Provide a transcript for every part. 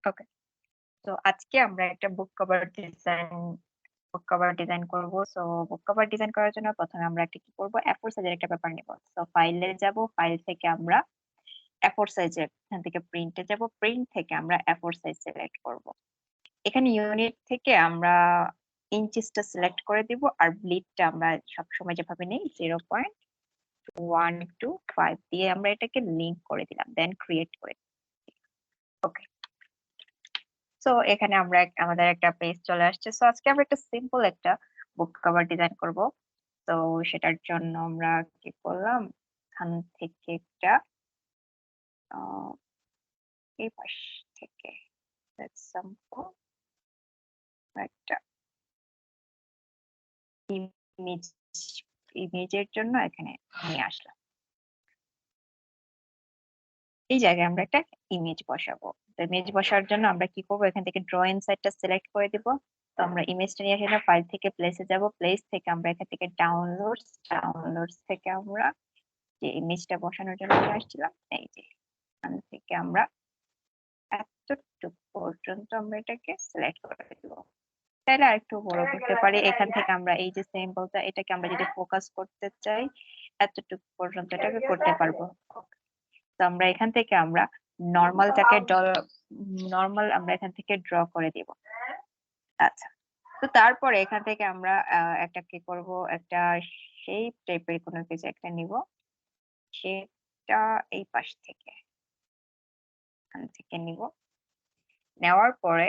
ওকে, তো আজকে আমরা একটা বুক কভার ডিজাইন করব। সো বুক কভার ডিজাইন করার জন্য প্রথমে আমরা একটা কি করব, A4 সাইজের একটা পেপার নেব। সো ফাইলে যাব, ফাইল থেকে আমরা A4 সাইজের, এখান থেকে প্রিন্টে যাব, প্রিন্ট থেকে আমরা A4 সাইজ সিলেক্ট করব। এখানে ইউনিট থেকে আমরা ইঞ্চিসটা সিলেক্ট করে দিব, আর ব্লিডটা আমরা সবসময় যেভাবে নেই 0.125 দিয়ে আমরা এটাকে লিংক করে দিলাম, দেন ক্রিয়েট করে। ওকে, সো এখানে আমরা আমাদের একটা পেজ চলে আসছে। সো আজকে আমরা একটা সিম্পল একটা বুক কভার ডিজাইন করব। তো সেটার জন্য আমরা কি করলাম, এখান থেকে একটা আহ, এই পাশ থেকে এক্সাম্পল একটা ইমেজ ইমেজের জন্য এখানে নিয়ে আসলাম। এই জায়গায় আমরা একটা ইমেজ বসাবো। তো ইমেজ বসার জন্য আমরা কি করবো, এখান থেকে ড্র ইনসাইডটা সিলেক্ট করে দিব। তো আমরা ইমেজটা নিয়ে আসলে ফাইল থেকে প্লেসে যাব, প্লেস থেকে আমরা এখান থেকে ডাউনলোডস থেকে আমরা যে ইমেজটা বসানোর জন্য নিয়ে আসছিলাম, এই যে এখান থেকে আমরা এতটুকু পর্যন্ত আমরা এটাকে সিলেক্ট করে দিব। তাহলে আরেকটু বড় করতে পারি। এখান থেকে আমরা এই যে সিম্বলটা, এটাকে আমরা যদি ফোকাস করতে চাই এতটুকু পর্যন্ত এটাকে করতে পারবো। তো আমরা এখান থেকে আমরা নর্মালটাকে নর্মাল আমরা এখান থেকে ড্র করে দিব। আচ্ছা, তো তারপরে এখান থেকে আমরা একটা কি করব, একটা শেপ টাইপের কোনো কিছু একটা নিব। সেটা এই পাশ থেকে এখান থেকে নিব। নেওয়ার পরে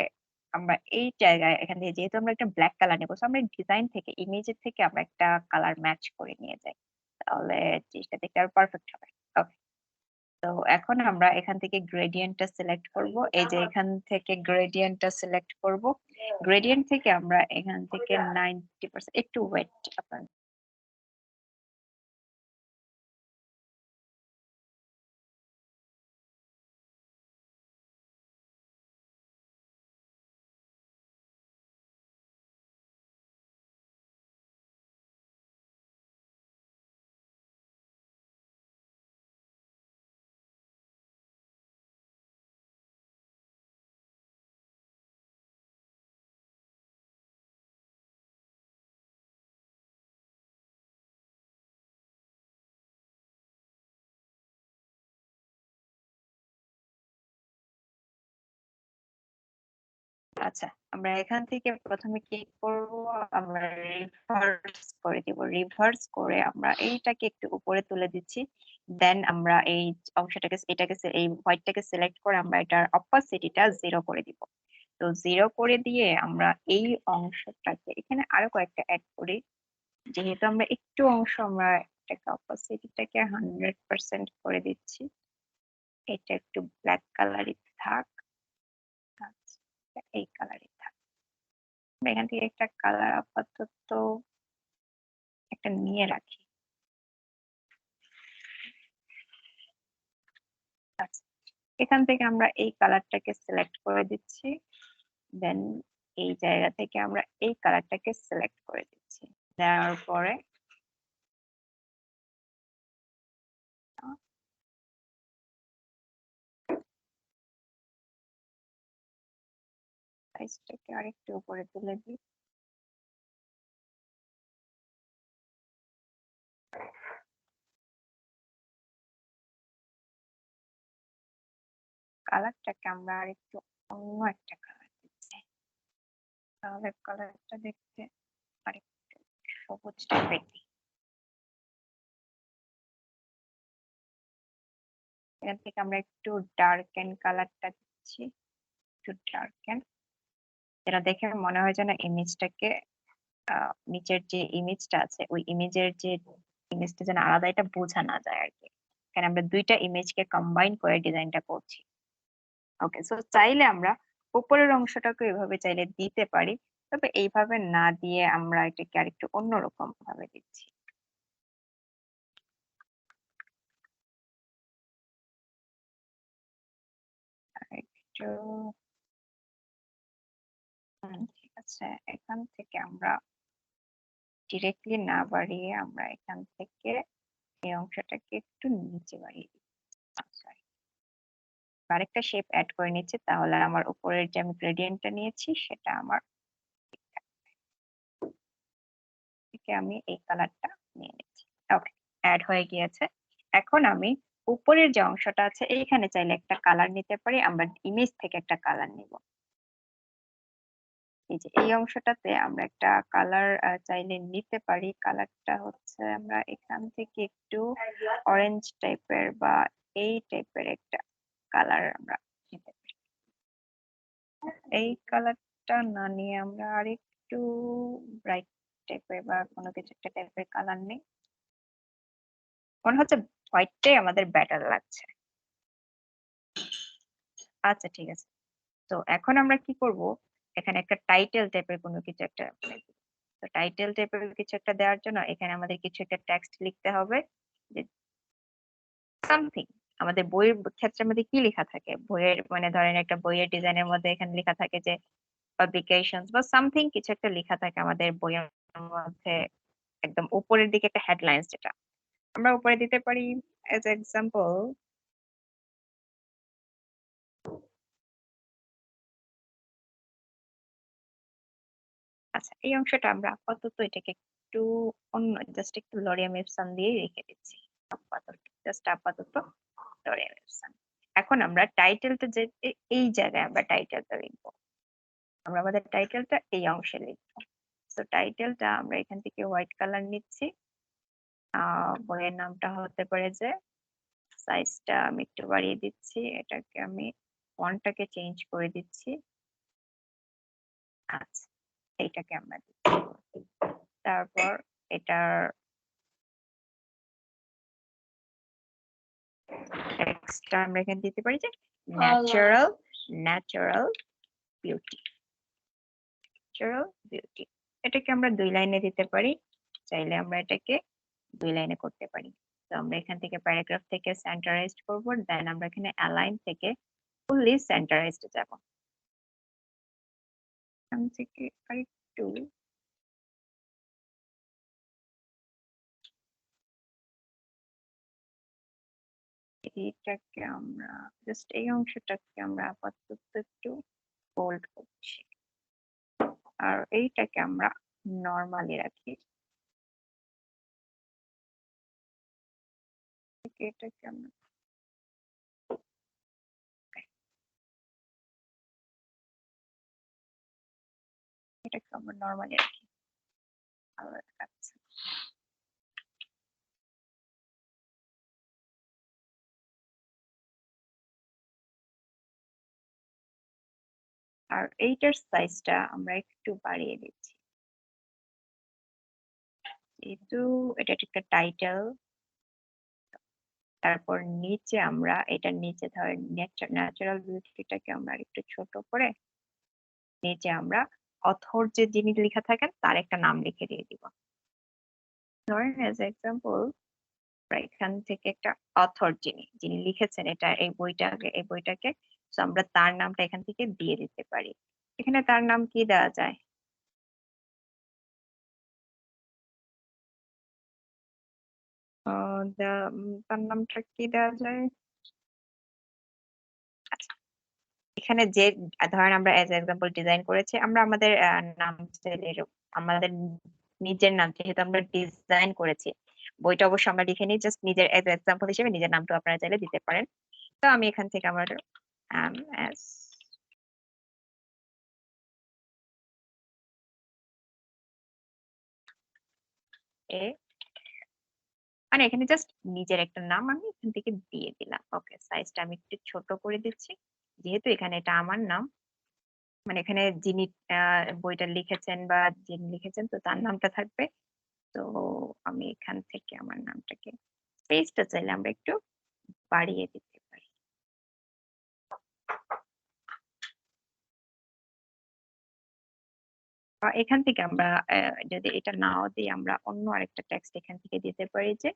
আমরা এই জায়গায় এখান থেকে যেহেতু আমরা একটা ব্ল্যাক কালার নেবো, আমরা ডিজাইন থেকে ইমেজের থেকে আমরা একটা কালার ম্যাচ করে নিয়ে যাই, তাহলে জিনিসটা দেখতে আরো পারফেক্ট হবে। ওকে, তো এখন আমরা এখান থেকে গ্রেডিয়েন্টটা সিলেক্ট করব। এই যে এখান থেকে গ্রেডিয়েন্টটা সিলেক্ট করব। গ্রেডিয়েন্ট থেকে আমরা এখান থেকে 90% একটু ওয়েট আপনার আচ্ছা, আমরা এখান থেকে প্রথমে কি করব, আমরা রিভার্স করে দিব। রিভার্স করে আমরা এইটাকে একটু উপরে তুলে দিচ্ছি। দেন আমরা এই অংশটাকে এই হোয়াইটটাকে সিলেক্ট করে আমরা এটার অপাসিটিটা 0 করে দিব। তো 0 করে দিয়ে আমরা এই অংশটাকে এখানে আরো কয়েকটা অ্যাড করি। যেহেতু আমরা একটু অংশ আমরা এটাকে অপাসিটিটাকে 100% করে দিচ্ছি। এটা একটু ব্ল্যাক কালারই থাক। আচ্ছা, এই কালারই থাক। আমরা এখান থেকে একটা কালার আপাতত একটা নিয়ে রাখি। আচ্ছা, এখান থেকে আমরা এই কালারটাকে সিলেক্ট করে দিচ্ছি। দেন এই জায়গা থেকে আমরা এই কালারটাকে সিলেক্ট করে দিচ্ছি। দেওয়ার পরে সাইজটাকে আরেকটু উপরে তুলে দিই। কালারটাকে আমরা আরেকটু অন্য একটা কালার দিচ্ছি, তাহলে কালারটা দেখতে আরেকটু সবুজ টাইপের দিই। এখান থেকে আমরা একটু ডার্কেন কালারটা দিচ্ছি, একটু ডার্কেন, যেটা দেখে মনে হয় যেন ইমেজটাকে নিচের যে ইমেজটা আছে ওই ইমেজটা যেন আলাদা, এটা বোঝা না যায় আর কি। এখানে আমরা দুইটা ইমেজকে কম্বাইন করে ডিজাইনটা করছি। ওকে, সো চাইলে আমরা উপরের অংশটাকে এভাবে চাইলে দিতে পারি, তবে এইভাবে না দিয়ে আমরা এটাকে আরেকটু অন্যরকম ভাবে দিচ্ছি। একটু ঠিক আছে, এখান থেকে আমরা ডিরেক্টলি না বাড়িয়ে আমরা এখান থেকে এই অংশটাকে একটু নিচে বাড়িয়ে দিচ্ছি। আরেকটা শেপ অ্যাড করে নিচ্ছি, তাহলে আমার উপরের যে আমি গ্রেডিয়েন্টটা নিয়েছি সেটা আমার থেকে আমি এই কালারটা নিয়ে নিচ্ছি। ওকে, অ্যাড হয়ে গিয়েছে। এখন আমি উপরের যে অংশটা আছে এইখানে চাইলে একটা কালার নিতে পারি, আমরা ইমেজ থেকে একটা কালার নিব। এই যে এই অংশটাতে আমরা একটা কালার চাইলে নিতে পারি। কালারটা হচ্ছে আমরা এখান থেকে একটু অরেঞ্জ টাইপের বা এই টাইপের একটা কালার আমরা নিতে পারি। এই কালারটা না নিয়ে আমরা আরেকটু ব্রাইট টাইপের বা কোনো কিছু একটা টাইপের কালার নেই। মনে হচ্ছে হোয়াইটটাই আমাদের বেটার লাগছে। আচ্ছা ঠিক আছে, তো এখন আমরা কি করব, এখানে একটা টাইটেল টাইপের কোনো কিছু একটা তো টাইটেল টাইপের কিছু একটা দেওয়ার জন্য এখানে আমাদের কিছু একটা টেক্সট লিখতে হবে, যে সামথিং। আমাদের বইয়ের ক্ষেত্রে মধ্যে কি লেখা থাকে, বইয়ের মানে ধরেন একটা বইয়ের ডিজাইনের মধ্যে এখানে লেখা থাকে যে পাবলিকেশনস বা সামথিং কিছু একটা লেখা থাকে আমাদের বইয়ের মধ্যে, একদম উপরের দিকে একটা হেডলাইন্স, যেটা আমরা উপরে দিতে পারি এজ এক্সাম্পল। আচ্ছা, এই অংশটা আমরা আপাতত এটাকে একটু অন্য, জাস্ট একটু লরিয়াম এপসন দিয়ে রেখে দিচ্ছি আপাতত, জাস্ট আপাতত লরিয়াম এপসন। এখন আমরা টাইটেলটা যে এই জায়গায় আমরা টাইটেলটা লিখবো, আমরা আমাদের টাইটেলটা এই অংশে লিখবো। তো টাইটেলটা আমরা এখান থেকে হোয়াইট কালার নিচ্ছি। বইয়ের নামটা হতে পারে যে, সাইজটা আমি একটু বাড়িয়ে দিচ্ছি, এটাকে আমি ফন্টটাকে চেঞ্জ করে দিচ্ছি। আচ্ছা, এইটাকে আমরা দিচ্ছি। তারপর এটার টেক্সটটা আমরা এখানে দিতে পারি যে natural natural beauty, natural beauty. এটাকে আমরা 2 লাইনে দিতে পারি, চাইলে আমরা এটাকে 2 লাইনে করতে পারি। তো আমরা এখান থেকে প্যারাগ্রাফ থেকে সেন্টারাইজড করব, দেন আমরা এখানে অ্যালাইন থেকে ফুললি সেন্টারাইজড যাব। এখান থেকে আরেকটু এইটাকে আমরা জাস্ট এই অংশটাকে আমরা আপাতত একটু বোল্ড করছি, আর এইটাকে আমরা নরমালি রাখি। এটাকে আমরা এটাকে আমরা নরমালি রাখি, ভালো দেখাচ্ছে। আর এইটার সাইজটা আমরা একটু বাড়িয়ে দিচ্ছি, যেহেতু এটা একটা টাইটেল। তারপর নিচে আমরা এটার নিচে ধরেন ন্যাচারাল বিউটিটাকে আমরা একটু ছোট করে নিচে আমরা অথর যে যিনি লেখা থাকেন তার একটা নাম লিখে দিয়ে দিব। ধরেন এজ এক্সাম্পল এখান থেকে একটা অথর যিনি যিনি লিখেছেন এটা এই বইটাকে তো আমরা তার নামটা এখান থেকে দিয়ে দিতে পারি। এখানে তার নাম কি দেওয়া যায়? তার নামটা কি দেওয়া যায়? আচ্ছা, এখানে যে ধরেন আমরা এজ এক্সাম্পল ডিজাইন করেছি, আমরা আমাদের নাম চাইলে আমাদের নিজের নাম, যেহেতু আমরা ডিজাইন করেছি বইটা, অবশ্য আমরা লিখে নিই, জাস্ট নিজের এজ এক্সাম্পল হিসেবে নিজের নামটা আপনারা চাইলে দিতে পারেন। তো আমি এখান থেকে আমার এস এ মানে এখানে জাস্ট নিজের একটা নাম আমি এখান থেকে দিয়ে দিলাম। ওকে, সাইজটা আমি একটু ছোট করে দিচ্ছি, যেহেতু এখানে এটা আমার নাম, মানে এখানে যিনি বইটা লিখেছেন বা যিনি লিখেছেন তো তার নামটা থাকবে। তো আমি এখান থেকে আমার নামটাকে, স্পেসটা চাইলে আমরা একটু বাড়িয়ে দিতে পারি। বা এখান থেকে আমরা যদি এটা নাও দিই, আমরা অন্য আরেকটা টেক্সট এখান থেকে দিতে পারি যে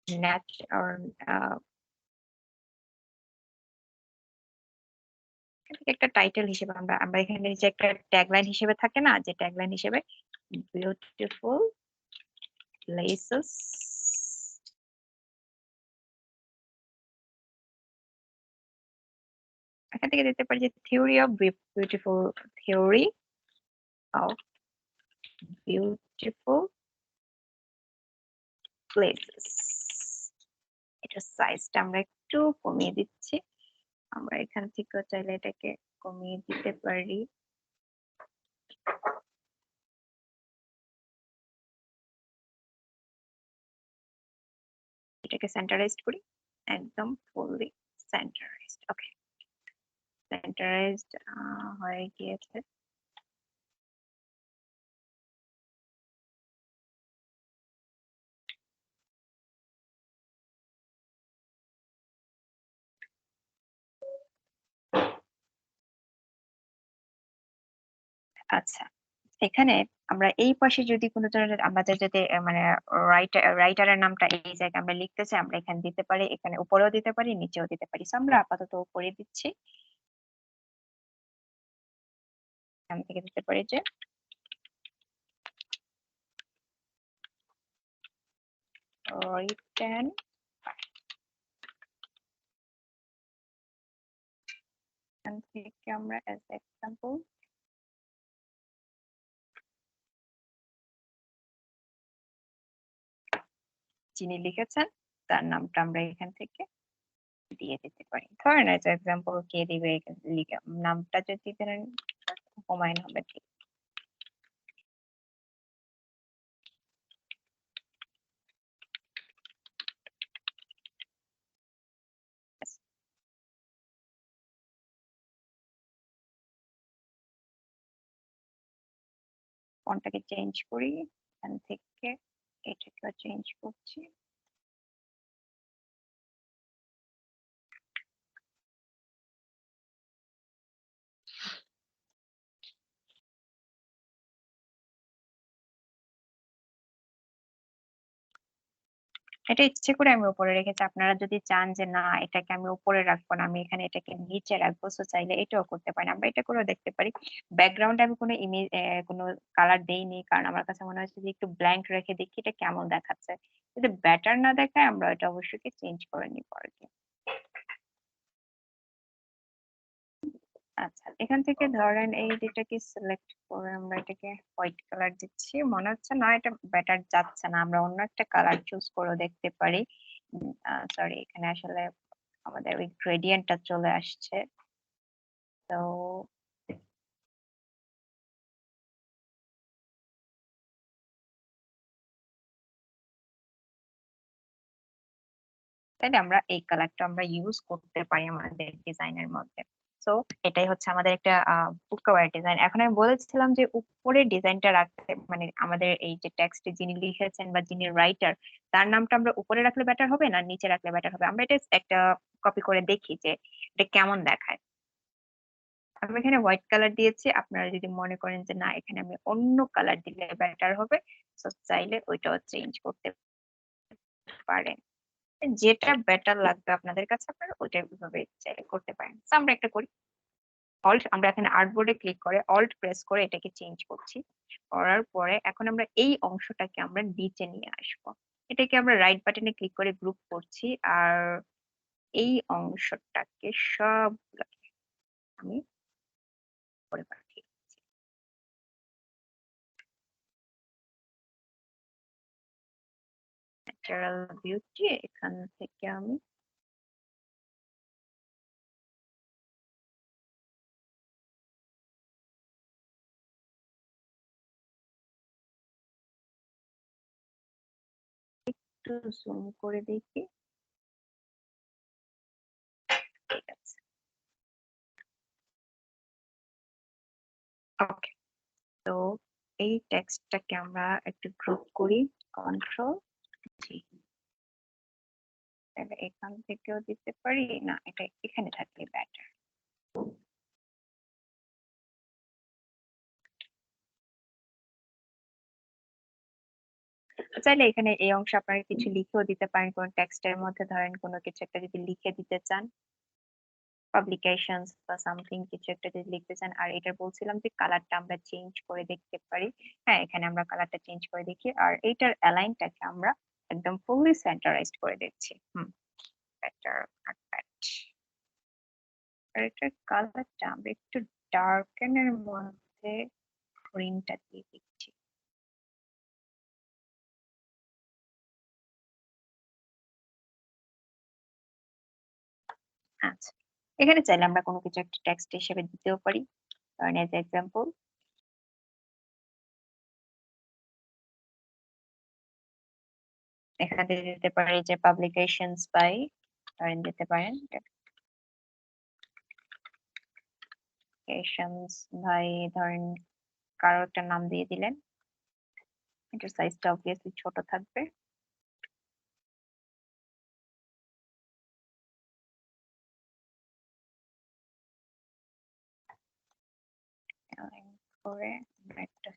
ন্যাচ or একটা টাইটেল হিসেবে আমরা আমরা এখানে যে একটা ট্যাগলাইন হিসেবে থাকে না, যে ট্যাগলাইন হিসেবে বিউটিফুল প্লেসেস এখান থেকে দিতে পারি যে theory of theory of beautiful places. এটার সাইজটা আমরা একটু কমিয়ে দিচ্ছি। আমরা এখান থেকে চাইলে এটাকে কমিয়ে দিতে পারি। এটাকে সেন্টারাইজড করি, একদম ফুললি সেন্টারাইজড। ওকে, সেন্টারাইজড হয়ে গিয়েছে। আচ্ছা, এখানে আমরা এই পাশে যদি কোনো ধরনের আমাদের যদি মানে রাইটারের নামটা এই জায়গায় আমরা লিখতে চাই, আমরা এখানে দিতে পারি, এখানে উপরেও দিতে পারি, নিচেও দিতে পারি। So, আমরা আপাতত উপরে দিচ্ছি। এখান থেকে দিতে পারি যে রিটেন, এখান থেকে আমরা অ্যাজ এক্সাম্পল যিনি লিখেছেন তার নামটা আমরা এখান থেকে দিয়ে দিতে পারি। ধরেন এজ এক্সাম্পল কে দিবে, নামটা যদি ধরেন হুমায়ুন আহমেদ, ঠিক আছে। ফন্টটাকে চেঞ্জ করি, এখান থেকে এটাকে চেঞ্জ করছি। এটা ইচ্ছে করে আমি উপরে রেখেছি। আপনারা যদি চান যে না এটাকে আমি উপরে রাখবো না, আমি এখানে এটাকে নিচে রাখবো, সো চাইলে এটাও করতে পারেন। আমরা এটা করেও দেখতে পারি। ব্যাকগ্রাউন্ডে আমি কোনো ইমেজ কোনো কালার দেইনি, কারণ আমার কাছে মনে হচ্ছে যে একটু ব্ল্যাঙ্ক রেখে দেখি এটা কেমন দেখাচ্ছে। যদি ব্যাটার না দেখায় আমরা এটা অবশ্যই চেঞ্জ করে নিব আর কি। আচ্ছা, এখান থেকে ধরেন এই যেটাকে সিলেক্ট করে আমরা এটাকে হোয়াইট কালার দিচ্ছি। মনে হচ্ছে না এটা বেটার যাচ্ছে না, আমরা অন্য একটা কালার চুজ করে দেখতে পারি। সরি, এখানে আসলে আমাদের ওই গ্রেডিয়েন্টটা চলে আসছে। তো তাহলে আমরা এই কালারটা আমরা ইউজ করতে পারি আমাদের ডিজাইনের মধ্যে। তো এটাই হচ্ছে আমাদের একটা বুক কভার ডিজাইন। এখন আমি বলেছিলাম যে উপরে ডিজাইনটা রাখতে, মানে আমাদের এই যে টেক্সটে যিনি লিখেছেন বা যিনি রাইটার তার নামটা আমরা উপরে রাখলে বেটার হবে না নিচে রাখলে বেটার হবে? আমরা এটা একটা কপি করে দেখি যে এটা কেমন দেখায়। আমি এখানে হোয়াইট কালার দিয়েছি, আপনারা যদি মনে করেন যে না এখানে আমি অন্য কালার দিলে বেটার হবে, তো চাইলে ওইটাও চেঞ্জ করতে পারেন। যেটা বেটার লাগবে আপনাদের কাছে আপনারা ওইটা ভাবে চাইলে করতে পারেন। So, আমরা একটা করি, আমরা এখানে আর্টবোর্ডে ক্লিক করে অল্ট প্রেস করে এটাকে চেঞ্জ করছি। করার পরে এখন আমরা এই অংশটাকে আমরা নিচে নিয়ে আসবো। এটাকে আমরা রাইট বাটনে ক্লিক করে গ্রুপ করছি, আর এই অংশটাকে সব আমি করে পাঠিয়ে ন্যাচারাল বিউটি, এখান থেকে আমি একটু জুম করে দেখি। ঠিক আছে, ওকে। তো এই টেক্সটটাকে আমরা একটু গ্রুপ করি, কন্ট্রোল জি। তাহলে এখান থেকেও দিতে পারি, না এটা এখানে থাকলে বেটার। চাইলে এখানে এই অংশে আপনারা কিছু লিখেও দিতে পারেন, কোন টেক্সটের মধ্যে ধরেন কোনো কিছু একটা যদি লিখে দিতে চান, পাবলিকেশনস বা সামথিং কিছু একটা যদি লিখতে চান। আর এটা বলছিলাম যে কালারটা আমরা চেঞ্জ করে দেখতে পারি। হ্যাঁ, এখানে আমরা কালারটা চেঞ্জ করে দেখি, আর এইটার অ্যালাইনটাকে আমরা একদম ফুললি সেন্টারাইজড করে দিচ্ছি। বেটার। আর এটার কালারটা আমরা একটু ডার্কেনের মধ্যে গ্রিনটা দিয়ে দিচ্ছি। আচ্ছা, এখানে চাইলে আমরা কোনো কিছু একটা টেক্সট হিসেবে দিতেও পারি। ধরেন এজ এক্সাম্পল এখানে দিতে পারি যে পাবলিকেশনস বাই, ধরেন দিতে পারেন পাবলিকেশনস বাই, ধরেন কারো একটা নাম দিয়ে দিলেন। এটার সাইজটা অবভিয়াসলি ছোট থাকবে। করে আমরা একটা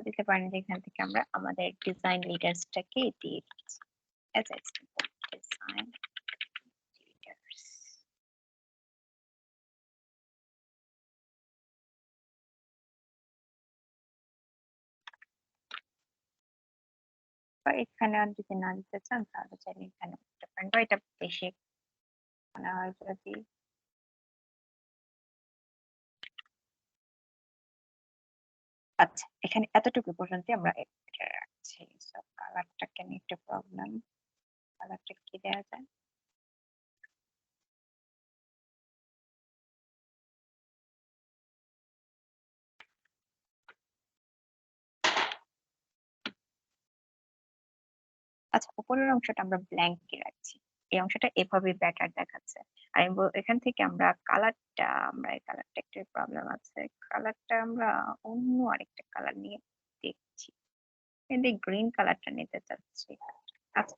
দিতে পারেন যে এখান থেকে আমরা আমাদের ডিজাইন লিডার্সটাকে দিয়ে দিচ্ছি as example design leaders। বা এখানে আর যদি না দিতে চান তাহলে চাইলে এখানে দিতে পারেন, বা এটা বেশি মনে হয় যদি আচ্ছা এখানে এতটুকু পর্যন্ত আমরা এটা রাখছি। সব কালারটা কেন একটু প্রবলেম, কালারটা কি দেওয়া যায়? আচ্ছা উপরের অংশটা আমরা ব্ল্যাঙ্ক রাখছি, এই অংশটা এভাবে বেটার দেখাচ্ছে। আর এখান থেকে আমরা কালারটা, আমরা এই কালারটা একটু প্রবলেম আছে, কালারটা আমরা অন্য আরেকটা কালার নিয়ে দেখছি, কিন্তু গ্রিন কালারটা নিতে চাচ্ছি। আচ্ছা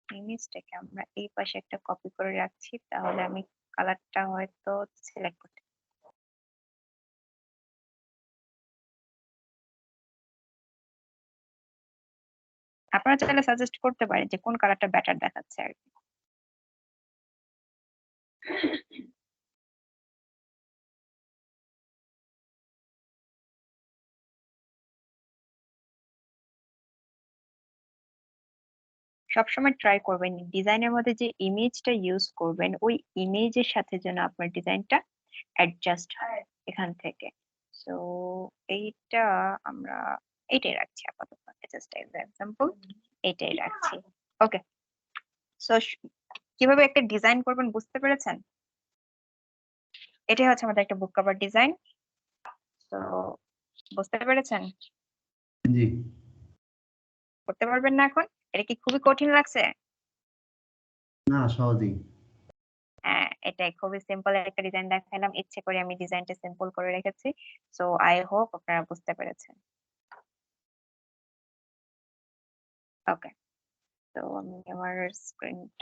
ইমেজটাকে আমরা এই পাশে একটা কপি করে রাখছি, তাহলে আমি কালারটা হয়তো সিলেক্ট করতে, আপনারা চাইলে সাজেস্ট করতে পারেন যে কোন কালারটা বেটার দেখাচ্ছে আর কি। সবসময় ট্রাই করবেন ডিজাইনের মধ্যে যে ইমেজটা ইউজ করবেন ওই ইমেজের সাথে যেন আপনার ডিজাইনটা অ্যাডজাস্ট হয় এখান থেকে। সো এইটা আমরা এইটাই রাখছি আপাতত, জাস্ট এজ এক্সাম্পল এইটাই রাখছি। ওকে, সো কিভাবে একটা ডিজাইন করবেন বুঝতে পেরেছেন? এটাই হচ্ছে আমাদের একটা বুক কভার ডিজাইন। তো বুঝতে পেরেছেন? জি। করতে পারবেন না এখন? এটা কি খুবই কঠিন লাগছে? না, সহজেই। হ্যাঁ, এটাই খুবই সিম্পল একটা ডিজাইন দেখালাম, ইচ্ছে করে আমি ডিজাইনটা সিম্পল করে রেখেছি। সো আই হোপ আপনারা বুঝতে পেরেছেন। ওকে, তো আমি আমার স্ক্রিন